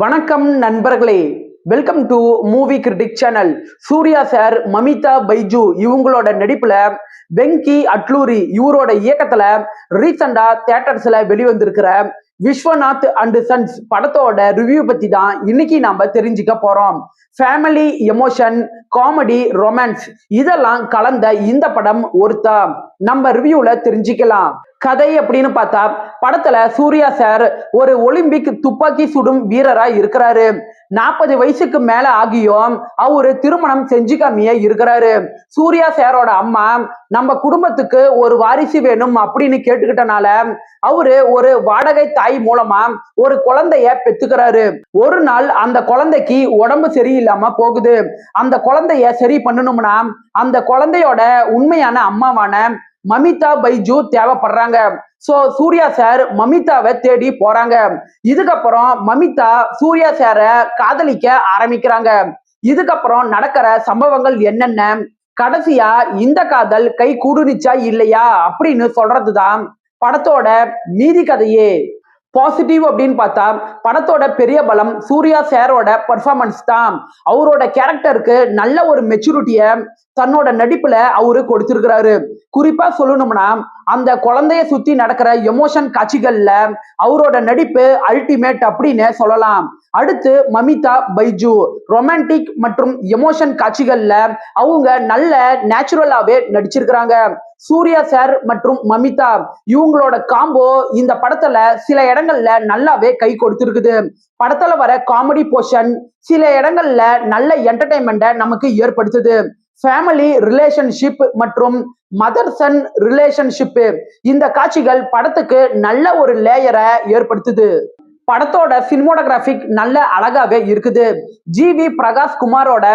வணக்கம் நண்பர்களே, welcome to movie critic channel. Suriya sir, Mamitha Baiju இவங்களோட நடிப்புல வெங்கி அட்லூரி இவரோட இயக்கத்துல ரீசெண்டா தியேட்டர்ஸ்ல வெளிவந்திருக்கிற விஸ்வநாத் அண்ட் சன்ஸ் படத்தோட ரிவ்யூ பத்தி தான் இன்னைக்கு நாம தெரிஞ்சுக்க போறோம். ஃபேமிலி, எமோஷன், காமெடி, ரொமான்ஸ் இதெல்லாம் கலந்த இந்த படம் ஒருத்தா நம்ம ரிவ்யூல தெரிஞ்சுக்கலாம். கதை அப்படின்னு பார்த்தா, படத்துல சூர்யா சார் ஒரு ஒலிம்பிக் துப்பாக்கி சுடும் வீரரா இருக்கிறாரு. 40 வயசுக்கு மேல ஆகியும் அவரு திருமணம் செஞ்சுக்காமையே இருக்கிறாரு. சூர்யா சாரோட அம்மா நம்ம குடும்பத்துக்கு ஒரு வாரிசு வேணும் அப்படின்னு கேட்டுக்கிட்டனால அவரு ஒரு வாடகை தாய் மூலமா ஒரு குழந்தைய பெத்துக்கிறாரு. ஒரு நாள் அந்த குழந்தைக்கு உடம்பு சரியில்லாம போகுது. அந்த குழந்தைய சரி பண்ணணும்னா அந்த குழந்தையோட உண்மையான அம்மாவான மமிதா பைஜு தேவைப்படுறாங்க. சோ சூர்யா சார் மமிதாவை தேடி போறாங்க. இதுக்கப்புறம் மமிதா சூர்யா சார காதலிக்க ஆரம்பிக்கிறாங்க. இதுக்கப்புறம் நடக்கிற சம்பவங்கள் என்னென்ன, கடைசியா இந்த காதல் கை கூடுனுச்சா இல்லையா அப்படின்னு சொல்றதுதான் படத்தோட மீதி கதையே. பாசிட்டிவ் அப்படின்னு பார்த்தா, படத்தோட பெரிய பலம் சூர்யா சாரோட பெர்ஃபார்மன்ஸ் தான். அவரோட கேரக்டருக்கு நல்ல ஒரு மெச்சூரிட்டிய தன்னோட நடிப்புல அவரு கொடுத்திருக்கிறாரு. குறிப்பா சொல்லணும்னா, அந்த குழந்தைய சுத்தி நடக்கிற எமோஷன் காட்சிகள்ல அவரோட நடிப்பு அல்டிமேட் அப்படின்னு சொல்லலாம். அடுத்து மமிதா பைஜு ரொமான்டிக் மற்றும் எமோஷன் காட்சிகள்ல அவங்க நல்ல நேச்சுரலாவே நடிச்சிருக்கிறாங்க. சூர்யா சார் மற்றும் மமிதா இவங்களோட காம்போ இந்த படத்துல சில இடங்கள்ல நல்லாவே கை கொடுத்திருக்குது. படத்துல வர காமெடி போர்ஷன் சில இடங்கள்ல நல்ல என்டர்டைன்மெண்ட்டை நமக்கு ஏற்படுத்துது. ஃபேமிலி ரிலேஷன்ஷிப் மற்றும் மதர் சன் ரிலேஷன்ஷிப் இந்த காட்சிகள் படத்துக்கு நல்ல ஒரு லேயரை ஏற்படுத்துது. படத்தோட சினிமோட்டோகிராபிக் நல்ல அழகாவே இருக்குது. ஜி.வி. பிரகாஷ் குமாரோட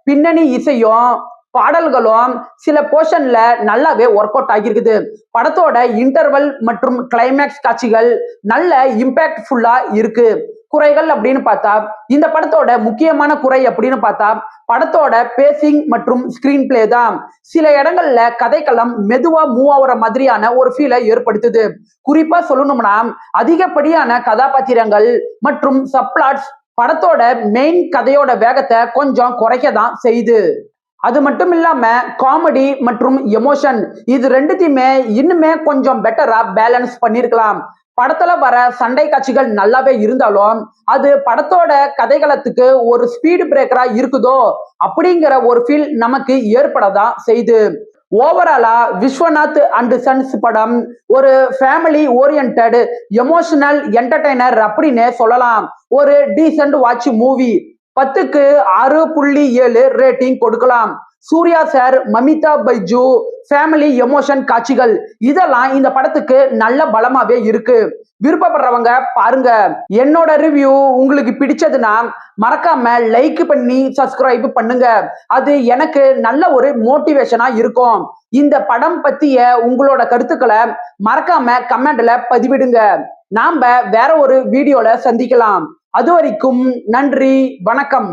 பின்னணி இசையும் பாடல்களும் சில போர்ஷன்ல நல்லாவே ஒர்க் அவுட் ஆகியிருக்குது. படத்தோட இன்டர்வல் மற்றும் கிளைமேக்ஸ் காட்சிகள் நல்ல இம்பாக்ட்ஃபுல்லா இருக்கு. குறைகள் அப்படின்னு பார்த்தா, இந்த படத்தோட முக்கியமான குறை அப்படின்னு பார்த்தா படத்தோட பேசிங் மற்றும் ஸ்கிரீன் பிளே தான். சில இடங்கள்ல கதைக்களம் மெதுவா மூவ் ஆகுற மாதிரியான ஒரு ஃபீலை ஏற்படுத்துது. குறிப்பா சொல்லணும்னா, அதிகப்படியான கதாபாத்திரங்கள் மற்றும் சப்ளாட்ஸ் படத்தோட மெயின் கதையோட வேகத்தை கொஞ்சம் குறைக்க தான் செய்யுது. அது மட்டும் இல்லாம காமெடி மற்றும் எமோஷன் இது ரெண்டுத்தையுமே இன்னுமே கொஞ்சம் பெட்டரா பேலன்ஸ் பண்ணிருக்கலாம். படத்துல வர சண்டை காட்சிகள் நல்லாவே இருந்தாலும் அது படத்தோட கதைகளத்துக்கு ஒரு ஸ்பீடு பிரேக்கரா இருக்குதோ அப்படிங்கிற ஒரு ஃபீல் நமக்கு ஏற்படதான் செய்து. ஓவராலா விஸ்வநாத் அண்ட் சன்ஸ் படம் ஒரு ஃபேமிலி ஓரியன்டட் எமோஷனல் என்டர்டைனர் அப்படின்னு சொல்லலாம். ஒரு டீசென்ட் வாட்ச் மூவி. 10க்கு 6.7 ரேட்டிங் கொடுக்கலாம். Suriya sir, Mamitha Baiju, family emotion காட்சிகள் இதெல்லாம் இந்த படத்துக்கு நல்ல பலமாவே இருக்கு. விருப்பப்படுறவங்க பாருங்க. என்னோட ரிவ்யூ உங்களுக்கு பிடிச்சதுன்னா மறக்காம லைக் பண்ணி சப்ஸ்கிரைப் பண்ணுங்க. அது எனக்கு நல்ல ஒரு மோட்டிவேஷனா இருக்கும். இந்த படம் பத்திய உங்களோட கருத்துக்களை மறக்காம கமெண்ட்ல பதிவிடுங்க. நாம வேற ஒரு வீடியோல சந்திக்கலாம். அது வரைக்கும் நன்றி, வணக்கம்.